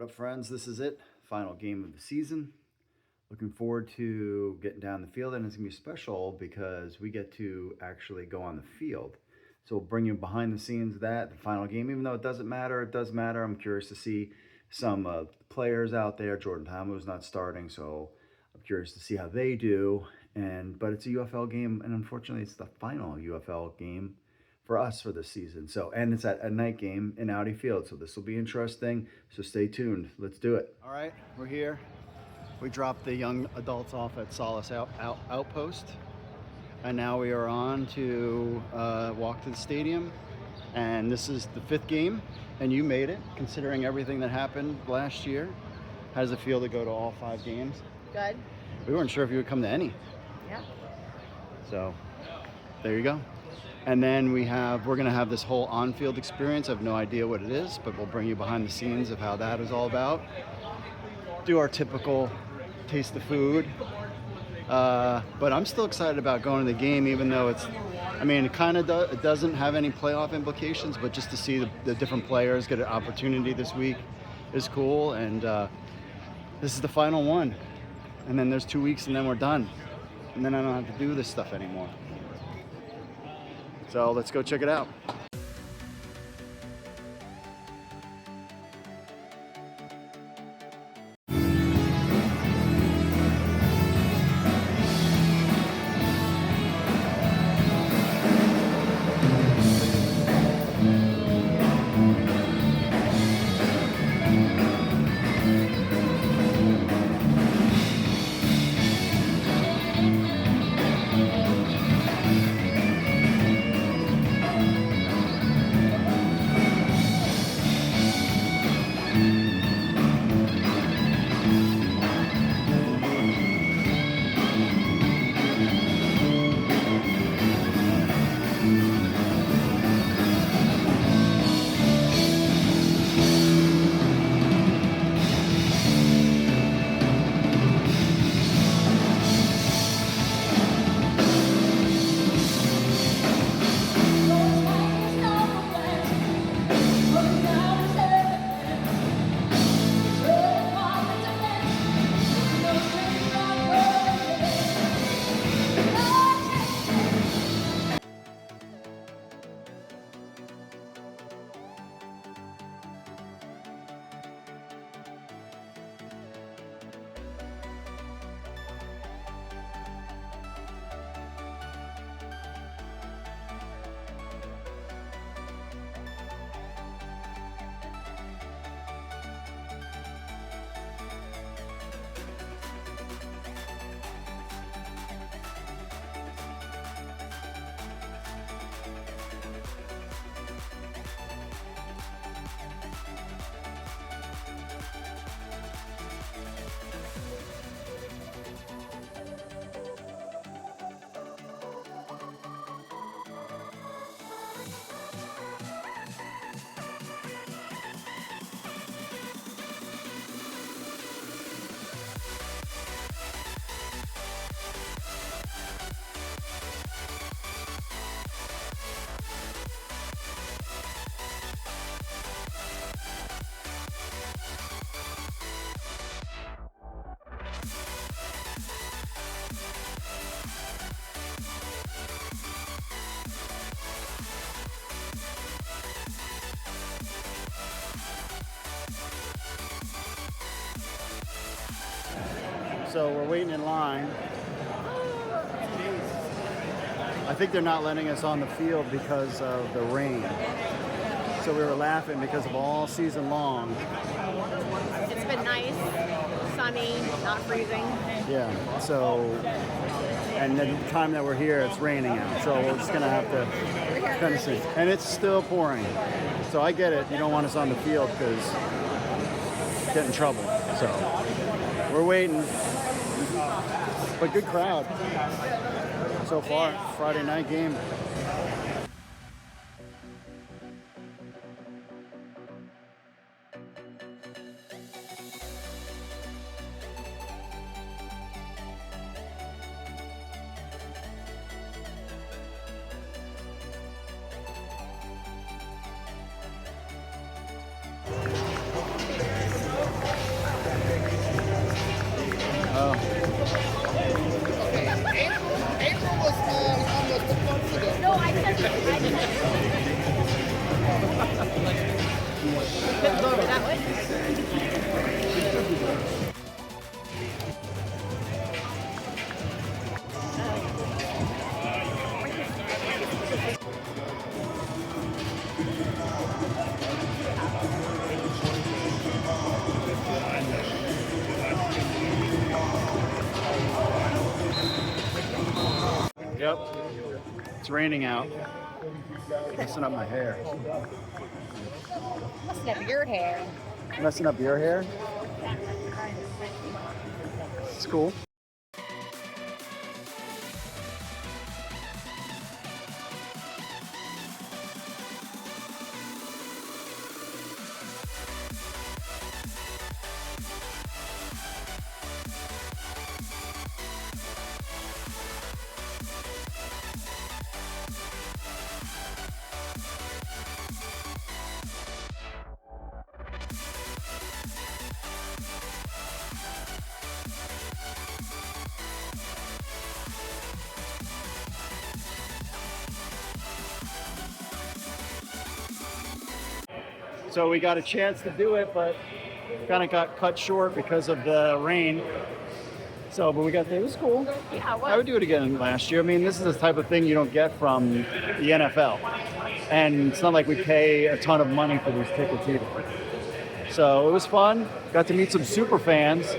What up, friends? This is it. Final game of the season. Looking forward to getting down the field, and it's going to be special because we get to actually go on the field. So we'll bring you behind the scenes of that, the final game. Even though it doesn't matter, it does matter. I'm curious to see some players out there. Jordan Tamu's not starting, so I'm curious to see how they do. But it's a UFL game, and unfortunately, it's the final UFL game for us for this season. And it's at a night game in Audi Field, so this will be interesting. So stay tuned. Let's do it. All right, we're here. We dropped the young adults off at Solace Outpost, and now we are on to walk to the stadium. And this is the 5th game, and you made it, considering everything that happened last year. How does it feel to go to all 5 games? Good. We weren't sure if you would come to any. Yeah. So there you go. And then we're going to have this whole on-field experience. I have no idea what it is, but we'll bring you behind the scenes of how that is all about. Do our typical taste the food. But I'm still excited about going to the game, even though it doesn't have any playoff implications, but just to see the different players get an opportunity this week is cool. And this is the final one. And then there's 2 weeks and then we're done. And then I don't have to do this stuff anymore. So let's go check it out. So we're waiting in line. I think they're not letting us on the field because of the rain. So we were laughing because of all season long. It's been nice, sunny, not freezing. Yeah, so, and the time that we're here, it's raining out. So we're just gonna have to kind of see. And it's still pouring. So I get it, you don't want us on the field because get in trouble. So we're waiting. But good crowd so far. Friday night game. Yep. It's raining out. Messing up my hair. Messing up your hair. Messing up your hair? It's cool. So we got a chance to do it, but kind of got cut short because of the rain. So, but we got there. It was cool. Yeah, I would do it again last year. I mean, this is the type of thing you don't get from the NFL. And it's not like we pay a ton of money for these tickets either. So it was fun. Got to meet some super fans,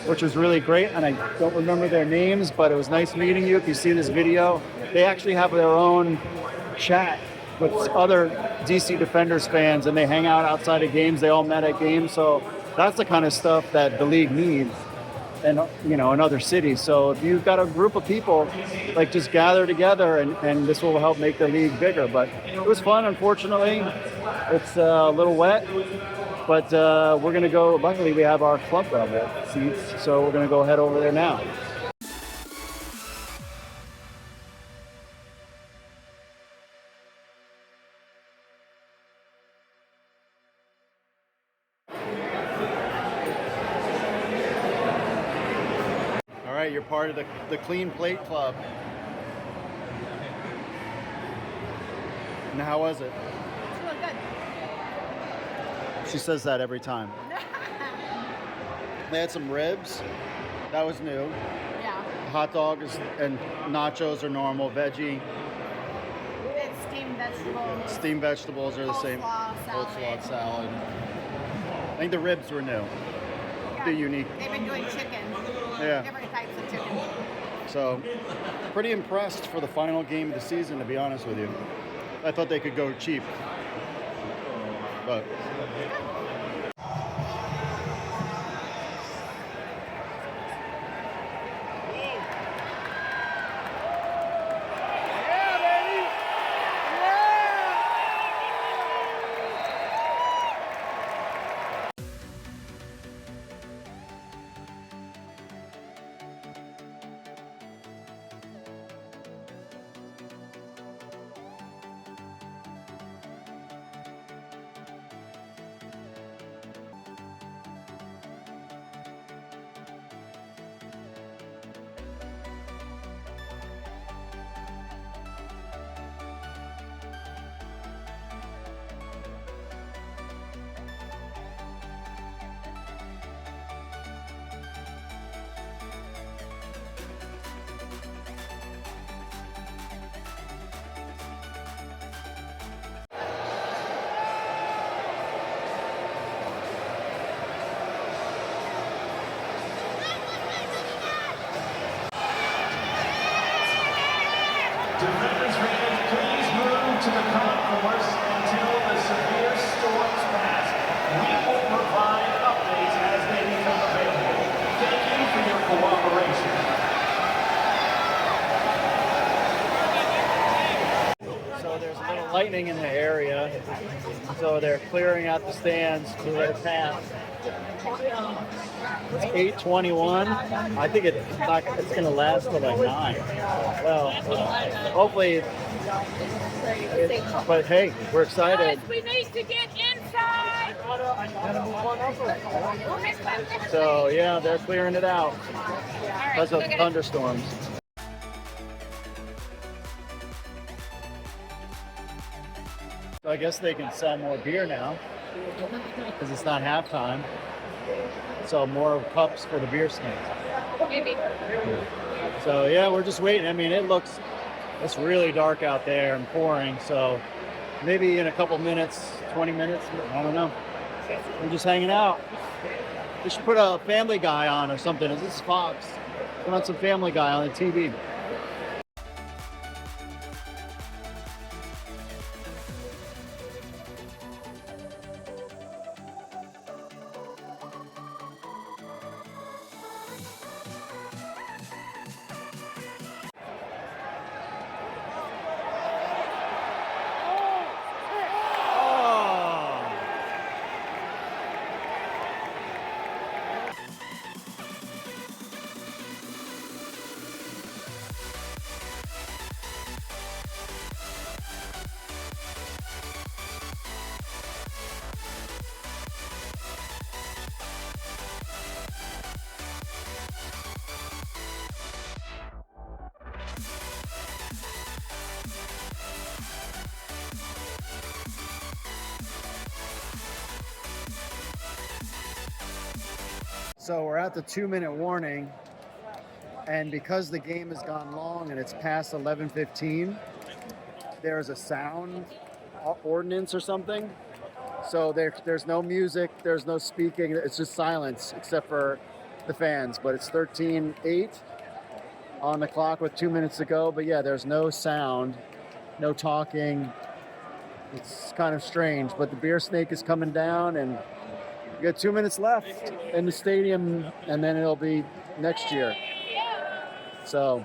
which was really great. And I don't remember their names, but it was nice meeting you. If you see this video, they actually have their own chat with other DC Defenders fans, and they hang out outside of games. They all met at games. So that's the kind of stuff that the league needs, and in other cities. So if you've got a group of people, like, just gather together, and this will help make the league bigger. But it was fun. Unfortunately, it's a little wet, but we're gonna go. Luckily, we have our club level seats, so we're gonna go head over there now. All right, you're part of the Clean Plate Club. And how was it? It's really good. She says that every time. They had some ribs. That was new. Yeah. Hot dogs and nachos are normal. Veggie. It's steamed vegetables. Steamed vegetables are the same. Coleslaw, Salad. I think the ribs were new. Yeah. They're unique. They've been doing chicken. Yeah. Different types of chicken. So, pretty impressed for the final game of the season, to be honest with you. I thought they could go cheap. But Defenders fans, please move to the concourse until the severe storms pass. We will provide updates as they become available. Thank you for your cooperation. so there's a little lightning in the area, so they're clearing out the stands to their path. It's 8:21. I think it's going to last till like 9. Well, hopefully. But hey, we're excited. We need to get inside. So yeah, they're clearing it out because of thunderstorms. So I guess they can sell more beer now because it's not halftime. So more cups for the beer stands. Maybe. So yeah, we're just waiting. I mean, it's really dark out there and pouring. So maybe in a couple minutes, 20 minutes, I don't know. We're just hanging out. We should put a Family Guy on or something. This is Fox. Put on some Family Guy on the TV. So we're at the 2-minute warning, and because the game has gone long and it's past 11:15, there's a sound ordinance or something. So there's no music, there's no speaking, it's just silence except for the fans. But it's 13:08 on the clock with 2 minutes to go. But yeah, there's no sound, no talking. It's kind of strange, but the beer snake is coming down, and we got 2 minutes left in the stadium, and then it'll be next year. So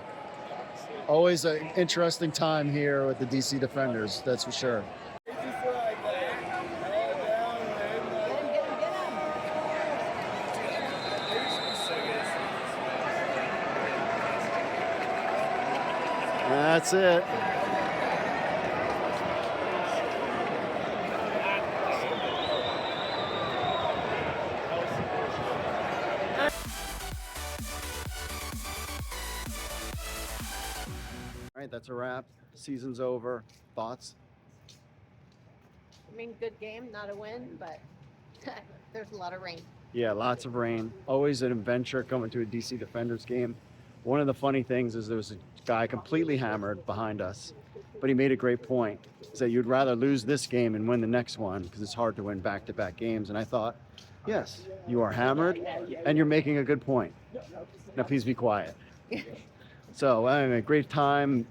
always an interesting time here with the DC Defenders, that's for sure. That's it. All right, that's a wrap. Season's over. Thoughts? I mean, good game, not a win, but there's a lot of rain. Yeah, lots of rain. Always an adventure coming to a DC Defenders game. One of the funny things is there was a guy completely hammered behind us, but he made a great point. He said you'd rather lose this game and win the next one because it's hard to win back-to-back games. And I thought, yes, you are hammered and you're making a good point. Now please be quiet. So anyway, great time.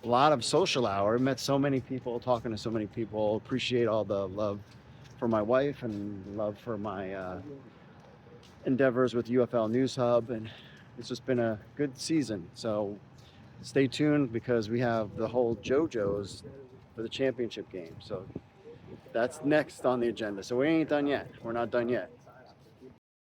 A lot of social hour. Met so many people, talking to so many people. Appreciate all the love for my wife and love for my endeavors with UFL News Hub, and it's just been a good season. So stay tuned because we have the whole JoJo's for the championship game. So that's next on the agenda. So we ain't done yet. We're not done yet.